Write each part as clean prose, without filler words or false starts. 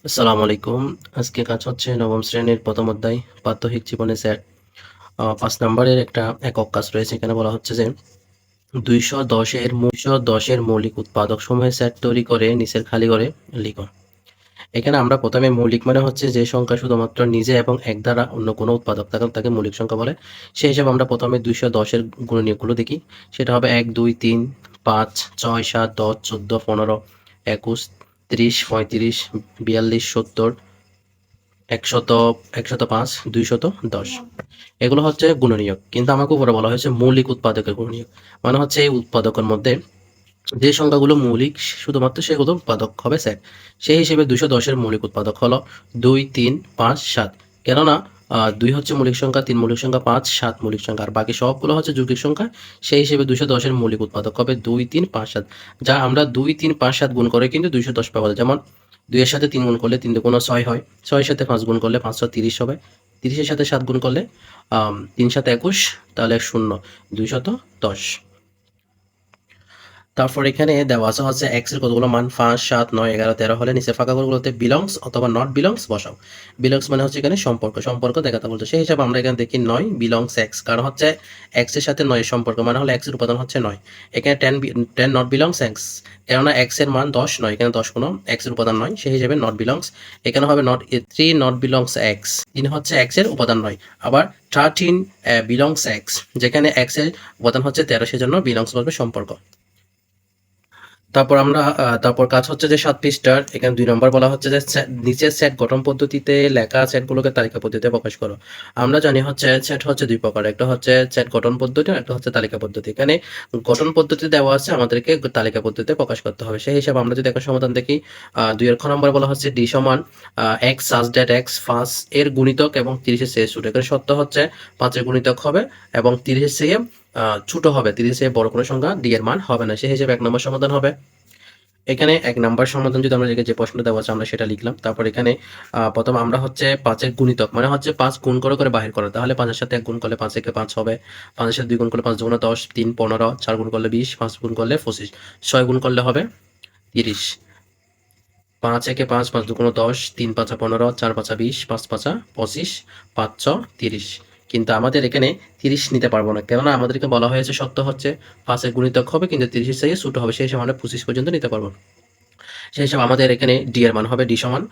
আসসালামু আলাইকুম। আজকে কাজ হচ্ছে নবম শ্রেণীর প্রথম অধ্যায় প্রাত্যহিক জীবনে সেট ৫ নম্বরের একটা একক কাজ রয়েছে। এখানে বলা হচ্ছে যে ২১০ এর মৌলিক উৎপাদকসমূহের সেট তৈরি করে নিচের খালি ঘরে লিখো। এখানে আমরা প্রথমে মৌলিক মানে হচ্ছে যে সংখ্যা শুধুমাত্র নিজে এবং এক দ্বারা অন্য কোনো উৎপাদক থাকে তাকে মৌলিক সংখ্যা বলে। সেই হিসাবে আমরা প্রথমে ২১০ এর গুণনীয়কগুলো দেখি। সেটা হবে ১, ২, ৩, ৫, ৬, ৭, ১০, ১৪, ১৫, ২১, ৩০, ৩৫, ৪২, ৭০, ১০০, ১০৫, ২১০। এগুলো হচ্ছে গুণনীয়ক। কিন্তু আমাকে উপরে বলা হয়েছে মৌলিক উৎপাদকের গুণনীয়ক। মানে হচ্ছে এই উৎপাদকের মধ্যে যে সংখ্যাগুলো মৌলিক শুধুমাত্র সেগুলো উৎপাদক হবে সেট। সেই হিসেবে ২১০ এর মৌলিক উৎপাদক হলো ২, ৩, ৫, ৭। কেননা ২ হচ্ছে মৌলিক সংখ্যা, ৩ মৌলিক সংখ্যা, ৫, ৭ মৌলিক সংখ্যা। আর বাকি সবগুলো হচ্ছে যৌগিক সংখ্যা। সেই হিসেবে ২১০ এর মৌলিক উৎপাদক হবে ২, ৩, ৫, ৭। যা আমরা ২, ৩, ৫, ৭ গুণ করে কিন্তু ২১০ পাবো। যেমন ২ এর সাথে ৩ গুণ করলে ৩ দুগুণ ৬ হয়। ৬ এর সাথে ৫ গুণ করলে ৫ × ৩০ হবে। ৩০ এর সাথে ৭ গুণ করলে ৩ × ৭ = ২১, তাহলে ০, ২১০। তারপর এখানে দেওয়া আছে হচ্ছে x এর কতগুলো মান ৫, ৭, ৯, ১১, ১৩ হলে নিচে ফাঁকা ঘরগুলোতে বিলংস অথবা নট বিলংস বসাও। বিলংস মানে হচ্ছে এখানে সম্পর্ক দেখাতে বলছে। সেই হিসাবে আমরা এখানে দেখি ৯ বিলংস x, কারণ হচ্ছে x এর সাথে ৯ এর সম্পর্ক মানে হলো x এর উপাদান হচ্ছে ৯। এখানে 10 নট বিলংস x, কেননা x এর মান ১০ নয়, এখানে ১০ কোনো x এর উপাদান নয়, সেই হিসেবে নট বিলংস। এখানে হবে 3 নট বিলংস x, ৩ হচ্ছে x এর উপাদান নয়। আবার 13 বিলংস x, যেখানে x এর উপাদান হচ্ছে ১৩, সেজন্য বিলংস বলবে সম্পর্ক। তারপর কাজ হচ্ছে যে ৭ পৃষ্ঠার এখানে ২ নম্বর বলা হচ্ছে যে নিচের সেট গঠন পদ্ধতিতে লেখা সেটগুলোকে তালিকা পদ্ধতিতে প্রকাশ করো। আমরা জানি হচ্ছে সেট হচ্ছে ২ প্রকার। একটা হচ্ছে সেট গঠন পদ্ধতি আর একটা হচ্ছে তালিকা পদ্ধতি। এখানে গঠন পদ্ধতি দেওয়া আছে, আমাদেরকে তালিকা পদ্ধতিতে প্রকাশ করতে হবে। সেই হিসাবে আমরা যদি এখন সমাধান দেখি, ২ এর খ নম্বরে বলা হচ্ছে d সমান x such that x ৫ এর গুণিতক এবং ৩০ এর চেয়ে ছোট। এখানে সত্য হচ্ছে ৫ এর গুণিতক হবে এবং ৩০ এর চেয়ে ছোট হবে। ৩০ এর চেয়ে বড় কোনো সংখ্যা d এর মান হবে না। সেই হিসেবে ১ নম্বর সমাধান হবে। এখানে ১ নাম্বার সমাধান যদি আমরা যে প্রশ্নটা দেওয়া আছে আমরা সেটা লিখলাম। তারপর এখানে প্রথম আমরা হচ্ছে ৫ এর গুণিতক মানে হচ্ছে ৫ গুণ করে বাহির করা। তাহলে ৫ এর সাথে ১ গুণ করলে ৫ একে ৫ হবে। ৫ এর সাথে ২ গুণ করলে ৫ দুগুণে ১০, ৩ ১৫, ৪ গুণ করলে ২০, ৫ গুণ করলে ২৫, ৬ গুণ করলে হবে ৩০। ৫ একে ৫, ৫ দুগুণে ১০, ৩ ৫ ১৫, ৪ ৫ ২০, ৫ ৫ ২৫, ৫ ৩০। কিন্তু আমাদের এখানে ৩০ নিতে পারবো না, কেননা আমাদেরকে বলা হয়েছে সত্য হচ্ছে ৫ এর গুণিতক হবে কিন্তু ৩০ এর চেয়ে ছোট হবে। সেই হিসাবে আমরা ২৫ পর্যন্ত নিতে পারবো। সেই হিসাবে আমাদের এখানে ডি এর মান হবে ডি সমান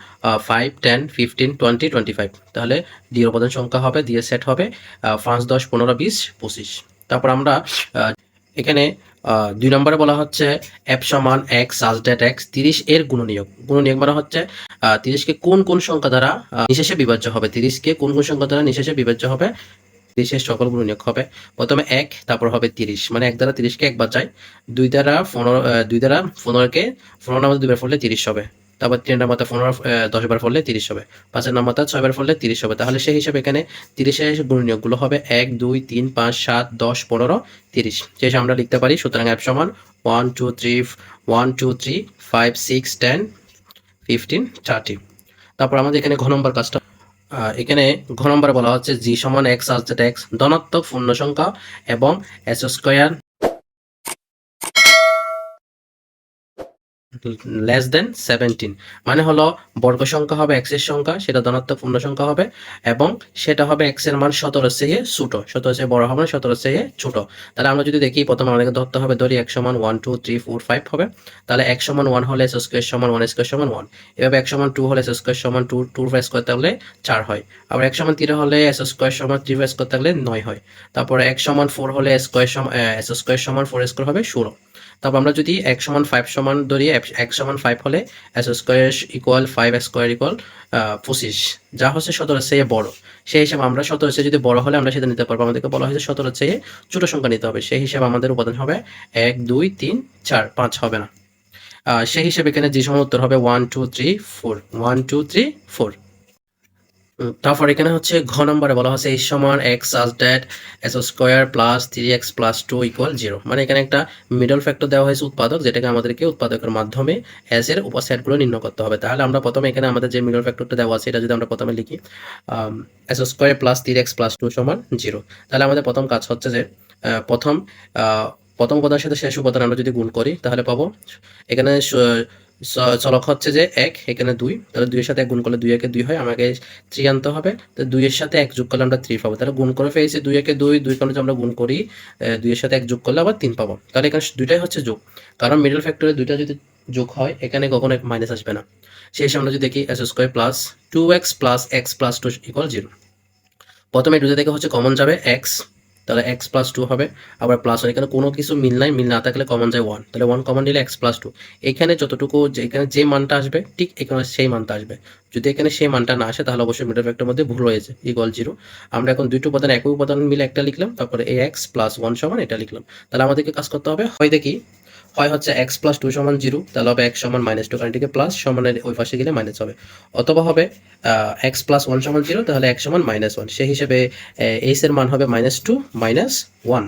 5, 10, 15, 20, 25। তাহলে ডি এর উপাদান সংখ্যা হবে, ডি এর সেট হবে ৫, ১০, ১৫, ২০, ২৫। তারপর আমরা এখানে ২ নম্বরে বলা হচ্ছে f সমান x such that x ৩০ এর গুণনীয়ক। গুণনীয়ক মানে হচ্ছে ৩০ কে কোন সংখ্যা দ্বারা নিঃশেষে বিভাজ্য হবে। ৩০ কে কোন সংখ্যা দ্বারা নিঃশেষে বিভাজ্য হবে, ৩০ এর সকল গুণনীয়ক হবে। প্রথমে ১, তারপর হবে ৩০, মানে ১ দ্বারা ৩০ কে একবার যায়। ২ দ্বারা ১৫ কে ১৫ এর মধ্যে ২ বার ফেললে ৩০ হবে। তারপর ৩ এর মাথা ১৫ ১০ বার ফেললে ৩০ হবে। ৫ এর মাথা ৬ বার ফেললে ৩০ হবে। তাহলে সেই হিসাবে এখানে ৩০ এর গুণনীয়কগুলো হবে ১, ২, ৩, ৫, ৭, ১০, ১৫, ৩০। সেই হিসাবে আমরা লিখতে পারি সুতরাং f সমান 1, 2, 3, 1, 2, 3, 5, 6, 10, 15, 30। তারপর আমাদের এখানে ঘ নম্বর কাজটা, এখানে ঘ নম্বরে বলা হচ্ছে জি সমান x such that x ধনাত্মক পূর্ণ সংখ্যা এবং s স্কয়ার লেস দেন 17, মানে হলো বর্গ সংখ্যা হবে x এর সংখ্যা, সেটা ধনাত্মক পূর্ণ সংখ্যা হবে এবং সেটা হবে x এর মান 17 এর চেয়ে ছোট। 17 এর চেয়ে বড় হবে না, 17 এর চেয়ে ছোট। তাহলে আমরা যদি দেখি প্রথমে আমাদেরকে ধরতে হবে, ধরি x সমান 1, 2, 3, 4, 5 হবে। তাহলে x সমান 1 হলে s স্কয়ার সমান 1 স্কয়ার সমান 1। এভাবে x সমান 2 হলে s স্কয়ার সমান 2, 2 স্কয়ার তাহলে 4 হয়। আবার x সমান 3 হলে s স্কয়ার সমান 3 স্কয়ার থাকলে 9 হয়। তারপরে x সমান 4 হলে s স্কয়ার সমান 4 স্কয়ার হবে 16। তারপর আমরা যদি x সমান 5 সমান ধরি, x সমান 5 হলে s square equal 5 square equal 25, যা হচ্ছে 17 এর চেয়ে বড়। সেই হিসাবে আমরা 17 এর চেয়ে যদি বড় হলে আমরা সেটা নিতে পারবো। আমাদেরকে বলা হয়েছে 17 এর চেয়ে ছোট সংখ্যা নিতে হবে। সেই হিসাবে আমাদের উপাদান হবে 1, 2, 3, 4, 5 হবে না। সেই হিসাবে এখানে যে সময় উত্তর হবে 1, 2, 3, 4, 1, 2, 3, 4। তারপর এখানে হচ্ছে ঘ নম্বরে বলা হচ্ছে h সমান x such that s square plus 3x plus 2 equal 0, মানে এখানে একটা মিডল ফ্যাক্টর দেওয়া হয়েছে উৎপাদক, যেটাকে আমাদেরকে উৎপাদকের মাধ্যমে s এর উপসেটগুলো নির্ণয় করতে হবে। তাহলে আমরা প্রথমে এখানে আমাদের যে মিডল ফ্যাক্টরটা দেওয়া আছে এটা যদি আমরা প্রথমে লিখি, s square plus 3x plus 2 সমান 0। তাহলে আমাদের প্রথম কাজ হচ্ছে যে প্রথম উপাদানের সাথে শেষ উপাদান আমরা যদি গুণ করি তাহলে পাবো এখানে চলক হচ্ছে যে ১, এখানে ২, তাহলে ২ এর সাথে ১ গুণ করলে ২ একে ২ হয়, আমাকে ৩ আনতে হবে। তো ২ এর সাথে ১ যোগ করলে আমরা ৩ পাবো। তাহলে গুণ করে ফেলেছি ২ একে ২, ২ কারণে যদি আমরা গুণ করি ২ এর সাথে ১ যোগ করলে আবার ৩ পাবো। তাহলে এখানে ২ টাই হচ্ছে যোগ। কারণ মিডল ফ্যাক্টরে ২ টা যদি যোগ হয় এখানে কখনো মাইনাস আসবে না। শেষে আমরা যদি দেখি s² plus 2x plus x plus 2 equal 0। প্রথমে 2 থেকে হচ্ছে কমন যাবে x, তাহলে x প্লাস 2 হবে, আবার প্লাস 1, এখানে কোনো কিছু মিল নাই, মিল না থাকলে কমন যায় 1, তাহলে 1 কমন নিলে x প্লাস 2। এখানে যতটুকু এখানে যে মানটা আসবে ঠিক এখানে সেই মানটা আসবে। যদি এখানে সেই মানটা না আসে তাহলে অবশ্যই মিডল ফ্যাক্টরের মধ্যে ভুল হয়েছে, ইকুয়াল 0। আমরা এখন দুইটা উপাদান একই উপাদান মিলে একটা লিখলাম, তারপরে ax প্লাস 1 সমান এটা লিখলাম। তাহলে আমাদেরকে কাজ করতে হবে, হয় দেখি হয় হচ্ছে x প্লাস 2 সমান 0, তাহলে হবে x সমান -2, কারণ এটিকে প্লাস সমানের ওই পাশে গেলে মাইনাস হবে। অথবা হবে x প্লাস 1 সমান 0, তাহলে x সমান -1, সেই হিসেবে এইচ এর মান হবে -2 -1।